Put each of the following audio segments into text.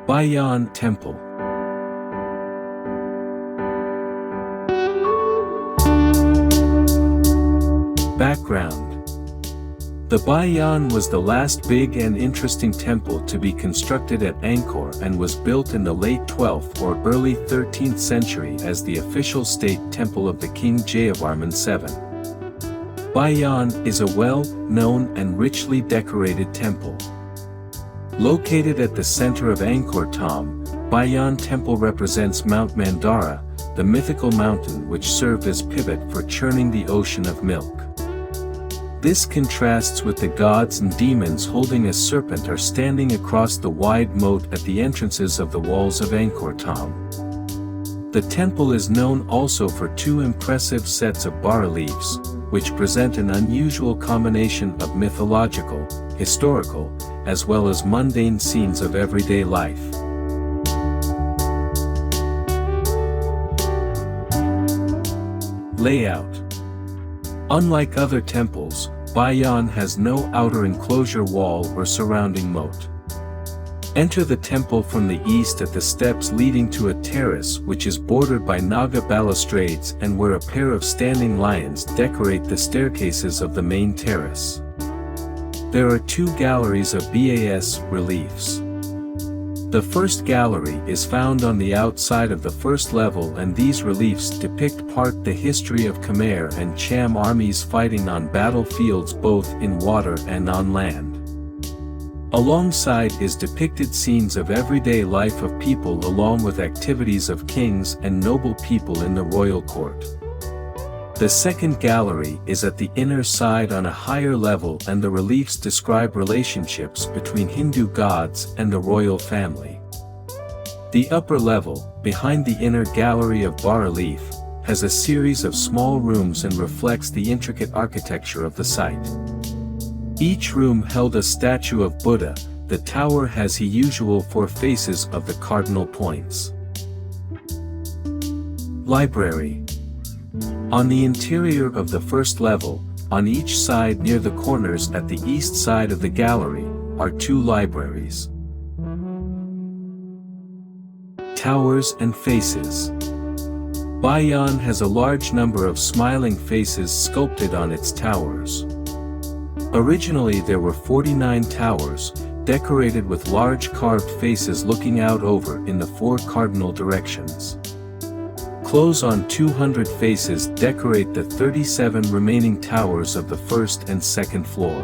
Bayon Temple. Background. The Bayon was the last big and interesting temple to be constructed at Angkor and was built in the late 12th or early 13th century as the official state temple of the King Jayavarman VII. Bayon is a well-known and richly decorated temple. Located at the center of Angkor Thom, Bayon Temple represents Mount Mandara, the mythical mountain which served as pivot for churning the ocean of milk. This contrasts with the gods and demons holding a serpent or standing across the wide moat at the entrances of the walls of Angkor Thom. The temple is known also for two impressive sets of bas-reliefs, which present an unusual combination of mythological, historical, as well as mundane scenes of everyday life. Layout. Unlike other temples, Bayon has no outer enclosure wall or surrounding moat. Enter the temple from the east at the steps leading to a terrace which is bordered by Naga balustrades and where a pair of standing lions decorate the staircases of the main terrace. There are two galleries of bas-reliefs. The first gallery is found on the outside of the first level, and these reliefs depict part the history of Khmer and Cham armies fighting on battlefields both in water and on land. Alongside is depicted scenes of everyday life of people along with activities of kings and noble people in the royal court. The second gallery is at the inner side on a higher level, and the reliefs describe relationships between Hindu gods and the royal family. The upper level, behind the inner gallery of bas-relief, has a series of small rooms and reflects the intricate architecture of the site. Each room held a statue of Buddha. The tower has the usual four faces of the cardinal points. Library. On the interior of the first level, on each side near the corners at the east side of the gallery, are two libraries. Towers and faces. Bayon has a large number of smiling faces sculpted on its towers. Originally there were 49 towers, decorated with large carved faces looking out over in the four cardinal directions. Close on 200 faces decorate the 37 remaining towers of the first and second floor.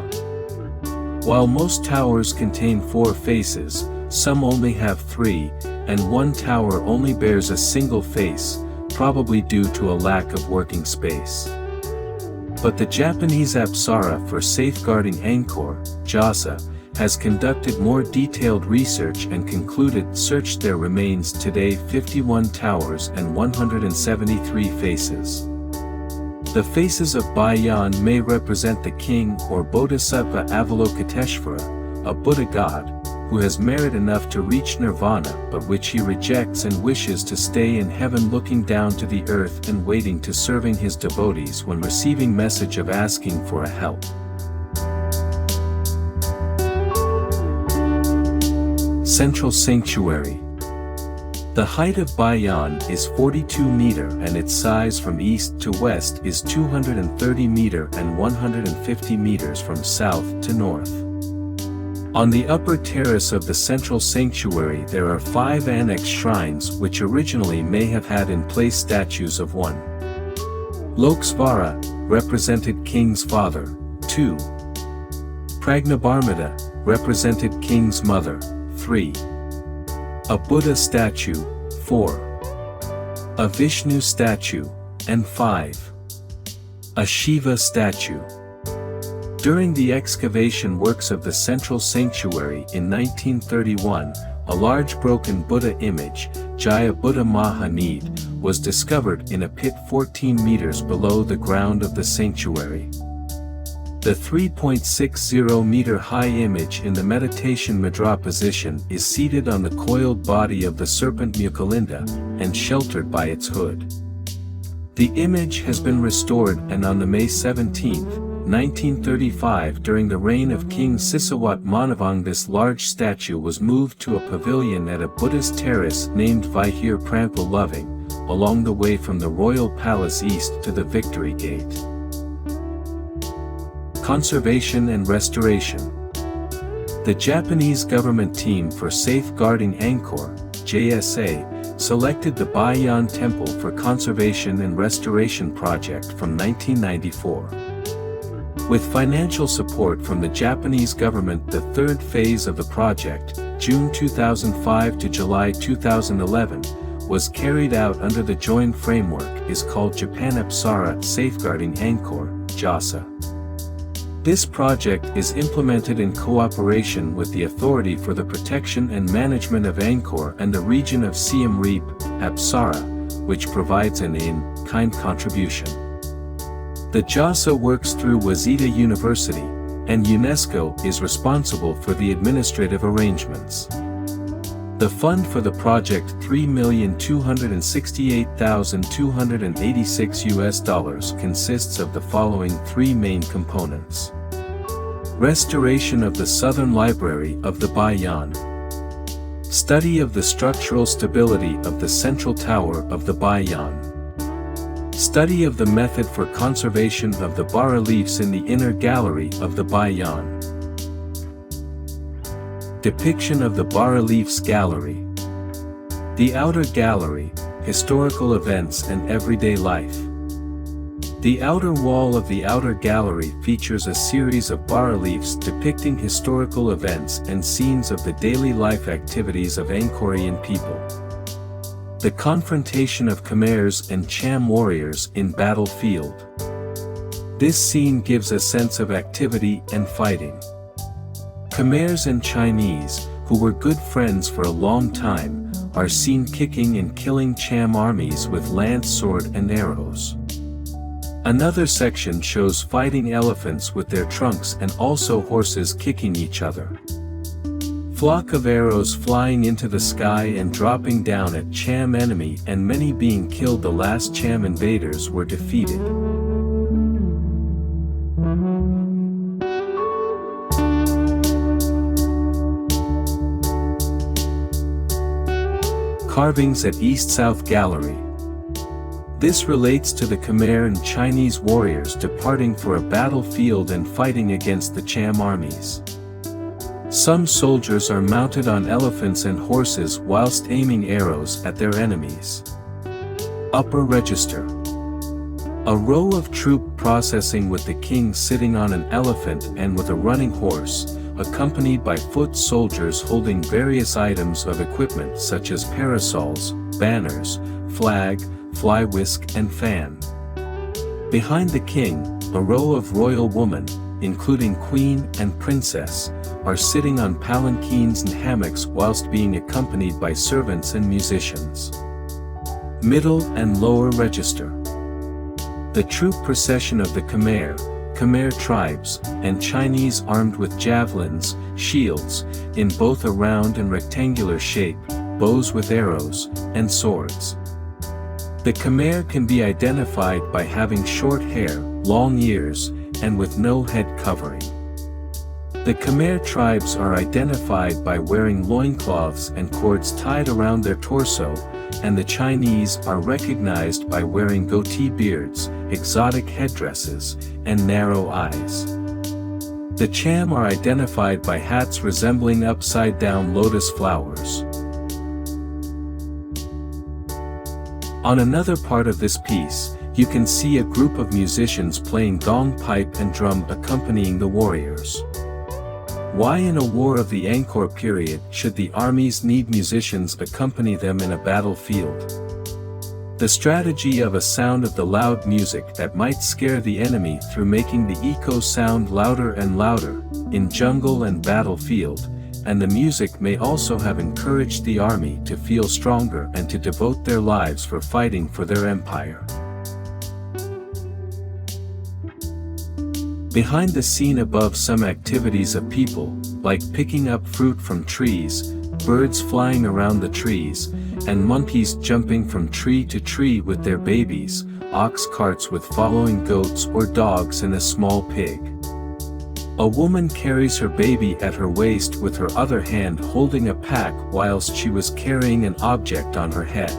While most towers contain 4 faces, some only have 3, and one tower only bears a single face, probably due to a lack of working space. But the Japanese Apsara for safeguarding Angkor, JASA, has conducted more detailed research and searched there remains today 51 towers and 173 faces. The faces of Bayon may represent the king or Bodhisattva Avalokiteshvara, a Buddha god, who has merit enough to reach nirvana but which he rejects and wishes to stay in heaven, looking down to the earth and waiting to serving his devotees when receiving message of asking for a help. Central Sanctuary. The height of Bayon is 42 meter and its size from east to west is 230 meter and 150 meters from south to north. On the upper terrace of the central sanctuary there are 5 annex shrines which originally may have had in place statues of 1. Loksvara, represented king's father. 2. Pragnabharmada, represented king's mother. 3. A Buddha statue. 4. A Vishnu statue. And 5. A Shiva statue. During the excavation works of the central sanctuary in 1931, a large broken Buddha image, Jaya Buddha Maha Need, was discovered in a pit 14 meters below the ground of the sanctuary. The 3.60 meter high image in the meditation mudra position is seated on the coiled body of the serpent Mukalinda and sheltered by its hood. The image has been restored, and on the May 17, 1935, during the reign of King Sisawat Manavang, this large statue was moved to a pavilion at a Buddhist terrace named Vihir Prampal Loving, along the way from the royal palace east to the Victory Gate. Conservation and restoration. The Japanese government team for safeguarding Angkor, JSA, selected the Bayon Temple for conservation and restoration project from 1994. With financial support from the Japanese government, the third phase of the project, June 2005 to July 2011, was carried out under the joint framework is called Japan Apsara Safeguarding Angkor, JASA. This project is implemented in cooperation with the Authority for the Protection and Management of Angkor and the region of Siem Reap, Apsara, which provides an in-kind contribution. The JASA works through Waseda University, and UNESCO is responsible for the administrative arrangements. The fund for the project $3,268,286 consists of the following three main components. Restoration of the Southern Library of the Bayon. Study of the structural stability of the central tower of the Bayon. Study of the method for conservation of the bas-reliefs in the inner gallery of the Bayon. Depiction of the bas-reliefs gallery. The outer gallery, historical events and everyday life. The outer wall of the outer gallery features a series of bas-reliefs depicting historical events and scenes of the daily life activities of Angkorian people. The confrontation of Khmer's and Cham warriors in battlefield. This scene gives a sense of activity and fighting. Khmer's and Chinese, who were good friends for a long time, are seen kicking and killing Cham armies with lance, sword and arrows. Another section shows fighting elephants with their trunks and also horses kicking each other. Flock of arrows flying into the sky and dropping down at Cham enemy and many being killed. The last Cham invaders were defeated. Carvings at East-South Gallery. This relates to the Khmer and Chinese warriors departing for a battlefield and fighting against the Cham armies. Some soldiers are mounted on elephants and horses whilst aiming arrows at their enemies. Upper Register. A row of troop processing with the king sitting on an elephant and with a running horse, accompanied by foot soldiers holding various items of equipment such as parasols, banners, flag, fly whisk and fan. Behind the king, a row of royal women, including queen and princess, are sitting on palanquins and hammocks whilst being accompanied by servants and musicians. Middle and Lower Register. The troop procession of the Khmer tribes, and Chinese armed with javelins, shields, in both a round and rectangular shape, bows with arrows, and swords. The Khmer can be identified by having short hair, long ears, and with no head covering. The Khmer tribes are identified by wearing loincloths and cords tied around their torso, and the Chinese are recognized by wearing goatee beards, exotic headdresses, and narrow eyes. The Cham are identified by hats resembling upside-down lotus flowers. On another part of this piece, you can see a group of musicians playing gong, pipe and drum accompanying the warriors. Why in a war of the Angkor period should the armies need musicians accompany them in a battlefield? The strategy of a sound of the loud music that might scare the enemy through making the echo sound louder and louder, in jungle and battlefield, and the music may also have encouraged the army to feel stronger and to devote their lives for fighting for their empire. Behind the scene above, some activities of people, like picking up fruit from trees, birds flying around the trees, and monkeys jumping from tree to tree with their babies, ox carts with following goats or dogs and a small pig. A woman carries her baby at her waist with her other hand holding a pack whilst she was carrying an object on her head.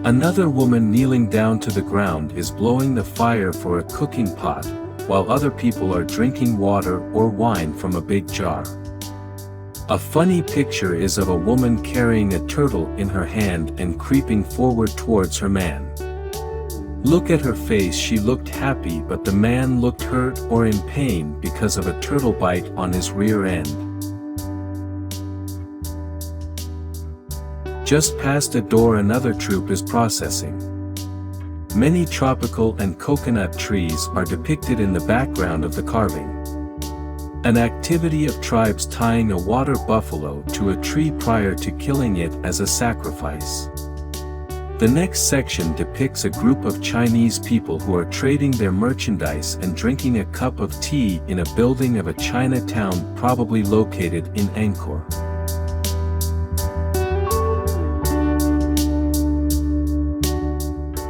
Another woman kneeling down to the ground is blowing the fire for a cooking pot, while other people are drinking water or wine from a big jar. A funny picture is of a woman carrying a turtle in her hand and creeping forward towards her man. Look at her face, she looked happy, but the man looked hurt or in pain because of a turtle bite on his rear end. Just past a door another troop is processing. Many tropical and coconut trees are depicted in the background of the carving. An activity of tribes tying a water buffalo to a tree prior to killing it as a sacrifice. The next section depicts a group of Chinese people who are trading their merchandise and drinking a cup of tea in a building of a Chinatown probably located in Angkor.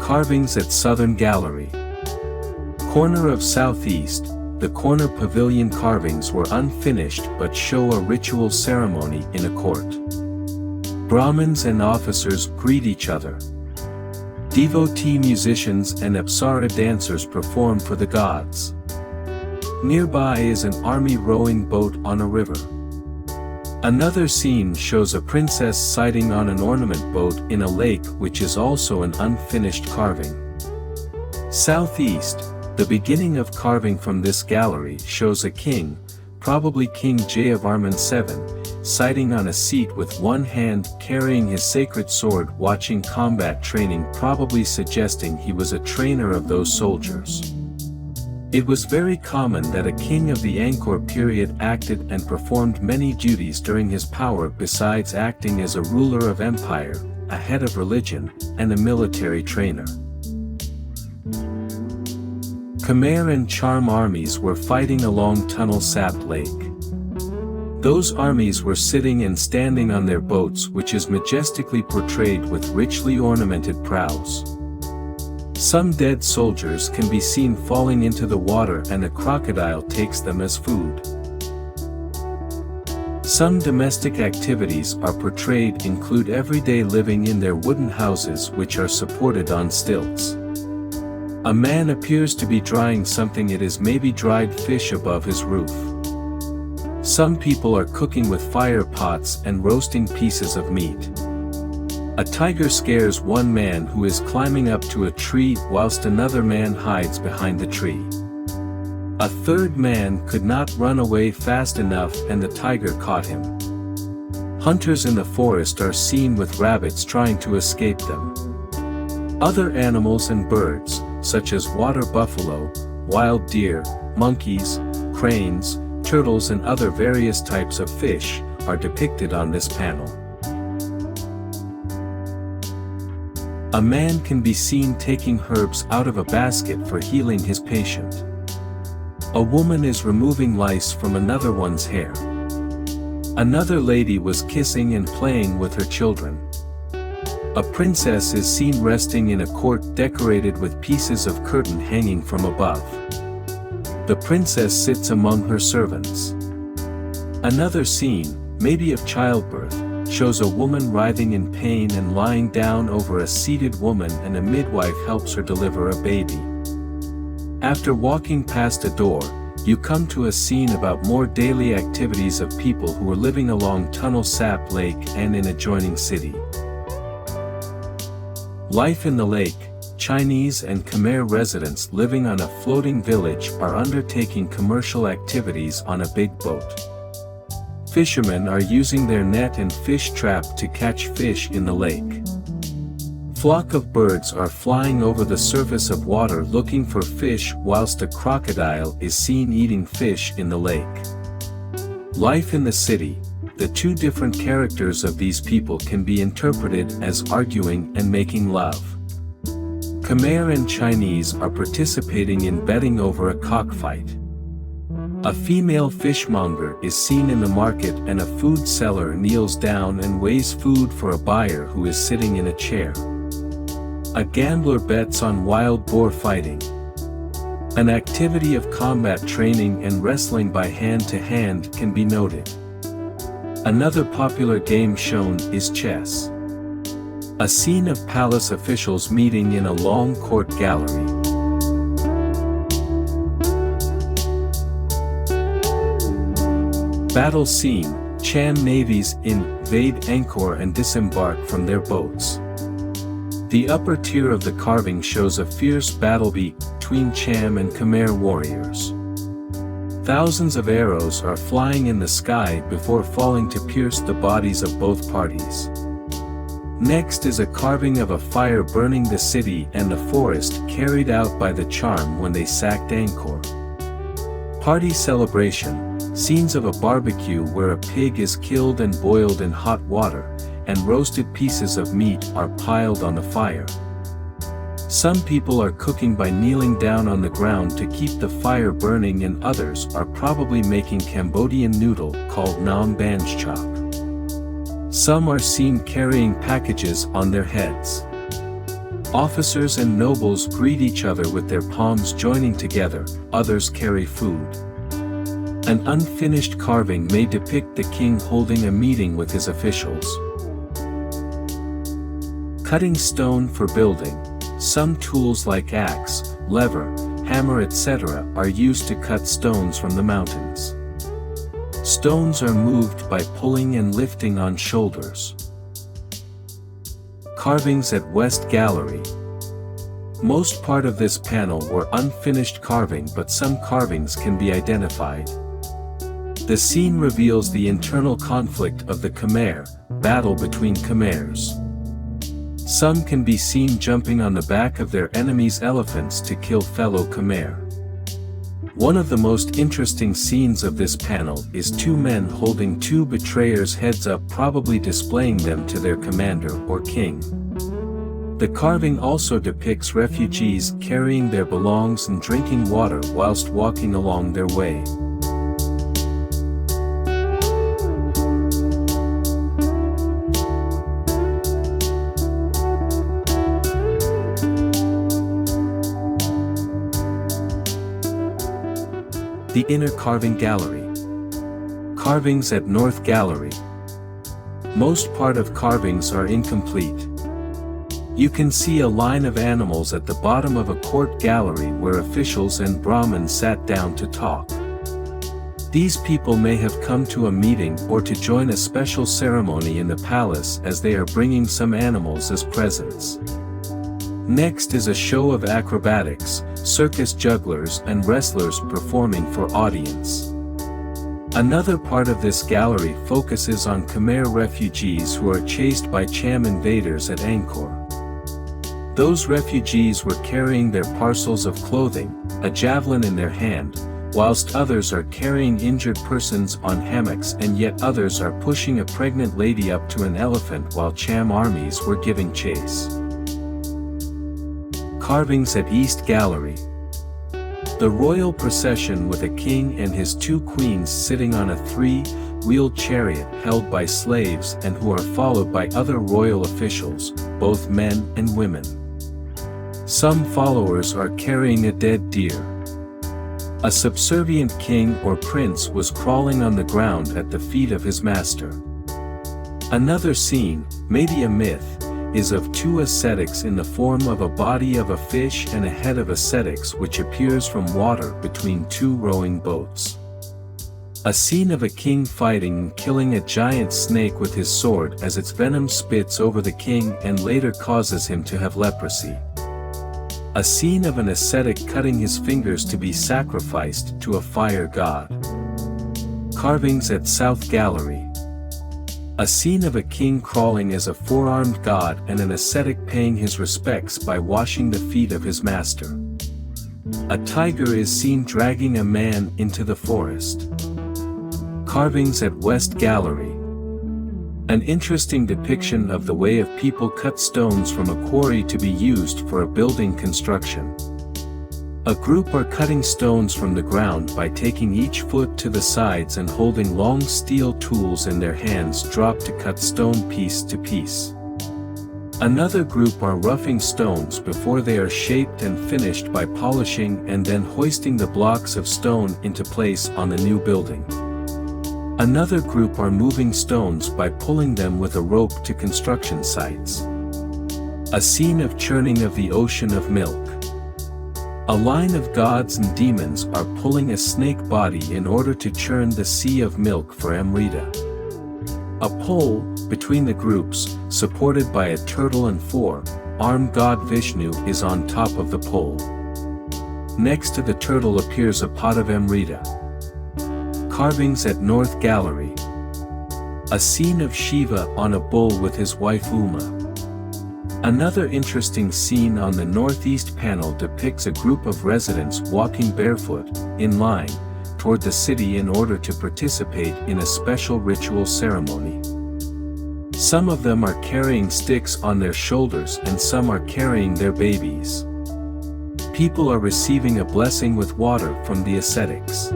Carvings at Southern Gallery. Corner of Southeast. The corner pavilion carvings were unfinished but show a ritual ceremony in a court. Brahmins and officers greet each other. Devotee musicians and Apsara dancers perform for the gods. Nearby is an army rowing boat on a river. Another scene shows a princess sighting on an ornament boat in a lake, which is also an unfinished carving. Southeast. The beginning of carving from this gallery shows a king, probably King Jayavarman VII, sighting on a seat with one hand carrying his sacred sword watching combat training, probably suggesting he was a trainer of those soldiers. It was very common that a king of the Angkor period acted and performed many duties during his power besides acting as a ruler of empire, a head of religion, and a military trainer. Khmer and Charm armies were fighting along Tunnel Sap Lake. Those armies were sitting and standing on their boats, which is majestically portrayed with richly ornamented prows. Some dead soldiers can be seen falling into the water and a crocodile takes them as food. Some domestic activities are portrayed include everyday living in their wooden houses which are supported on stilts. A man appears to be drying something, it is maybe dried fish above his roof. Some people are cooking with fire pots and roasting pieces of meat. A tiger scares one man who is climbing up to a tree whilst another man hides behind the tree. A third man could not run away fast enough and the tiger caught him. Hunters in the forest are seen with rabbits trying to escape them. Other animals and birds, such as water buffalo, wild deer, monkeys, cranes, turtles and other various types of fish, are depicted on this panel. A man can be seen taking herbs out of a basket for healing his patient. A woman is removing lice from another one's hair. Another lady was kissing and playing with her children. A princess is seen resting in a court decorated with pieces of curtain hanging from above. The princess sits among her servants. Another scene, maybe of childbirth, shows a woman writhing in pain and lying down over a seated woman and a midwife helps her deliver a baby. After walking past a door, you come to a scene about more daily activities of people who are living along Tunnel Sap Lake and in adjoining city. Life in the lake. Chinese and Khmer residents living on a floating village are undertaking commercial activities on a big boat. Fishermen are using their net and fish trap to catch fish in the lake. Flock of birds are flying over the surface of water looking for fish whilst a crocodile is seen eating fish in the lake. Life in the city. The two different characters of these people can be interpreted as arguing and making love. Khmer and Chinese are participating in betting over a cockfight. A female fishmonger is seen in the market and a food seller kneels down and weighs food for a buyer who is sitting in a chair. A gambler bets on wild boar fighting. An activity of combat training and wrestling by hand to hand can be noted. Another popular game shown is chess. A scene of palace officials meeting in a long court gallery. Battle scene: Cham navies invade Angkor and disembark from their boats. The upper tier of the carving shows a fierce battle between Cham and Khmer warriors. Thousands of arrows are flying in the sky before falling to pierce the bodies of both parties. Next is a carving of a fire burning the city and the forest carried out by the charm when they sacked Angkor. Party celebration: scenes of a barbecue where a pig is killed and boiled in hot water, and roasted pieces of meat are piled on the fire. Some people are cooking by kneeling down on the ground to keep the fire burning, and others are probably making Cambodian noodle called nam banj chop. Some are seen carrying packages on their heads. Officers and nobles greet each other with their palms joining together, others carry food. An unfinished carving may depict the king holding a meeting with his officials. Cutting stone for building: some tools like axe, lever, hammer, etc. are used to cut stones from the mountains. Stones are moved by pulling and lifting on shoulders. Carvings at West Gallery. Most part of this panel were unfinished carving, but some carvings can be identified. The scene reveals the internal conflict of the Khmer, battle between Khmers. Some can be seen jumping on the back of their enemies' elephants to kill fellow Khmer. One of the most interesting scenes of this panel is two men holding two betrayers' heads up, probably displaying them to their commander or king. The carving also depicts refugees carrying their belongings and drinking water whilst walking along their way. The Inner Carving Gallery. Carvings at North Gallery. Most part of carvings are incomplete. You can see a line of animals at the bottom of a court gallery where officials and Brahmins sat down to talk. These people may have come to a meeting or to join a special ceremony in the palace, as they are bringing some animals as presents. Next is a show of acrobatics, circus jugglers and wrestlers performing for audience. Another part of this gallery focuses on Khmer refugees who are chased by Cham invaders at Angkor. Those refugees were carrying their parcels of clothing, a javelin in their hand, whilst others are carrying injured persons on hammocks, and yet others are pushing a pregnant lady up to an elephant while Cham armies were giving chase. Carvings at East Gallery. The royal procession with a king and his two queens sitting on a three-wheeled chariot held by slaves, and who are followed by other royal officials, both men and women. Some followers are carrying a dead deer. A subservient king or prince was crawling on the ground at the feet of his master. Another scene, maybe a myth, is of two ascetics in the form of a body of a fish and a head of ascetics which appears from water between two rowing boats. A scene of a king fighting and killing a giant snake with his sword as its venom spits over the king and later causes him to have leprosy. A scene of an ascetic cutting his fingers to be sacrificed to a fire god. Carvings at South Gallery. A scene of a king crawling as a four-armed god and an ascetic paying his respects by washing the feet of his master. A tiger is seen dragging a man into the forest. Carvings at West Gallery. An interesting depiction of the way of people cut stones from a quarry to be used for a building construction. A group are cutting stones from the ground by taking each foot to the sides and holding long steel tools in their hands dropped to cut stone piece to piece. Another group are roughing stones before they are shaped and finished by polishing and then hoisting the blocks of stone into place on the new building. Another group are moving stones by pulling them with a rope to construction sites. A scene of churning of the ocean of milk. A line of gods and demons are pulling a snake body in order to churn the sea of milk for Amrita. A pole, between the groups, supported by a turtle and four-armed god Vishnu is on top of the pole. Next to the turtle appears a pot of Amrita. Carvings at North Gallery. A scene of Shiva on a bull with his wife Uma. Another interesting scene on the northeast panel depicts a group of residents walking barefoot, in line, toward the city in order to participate in a special ritual ceremony. Some of them are carrying sticks on their shoulders and some are carrying their babies. People are receiving a blessing with water from the ascetics.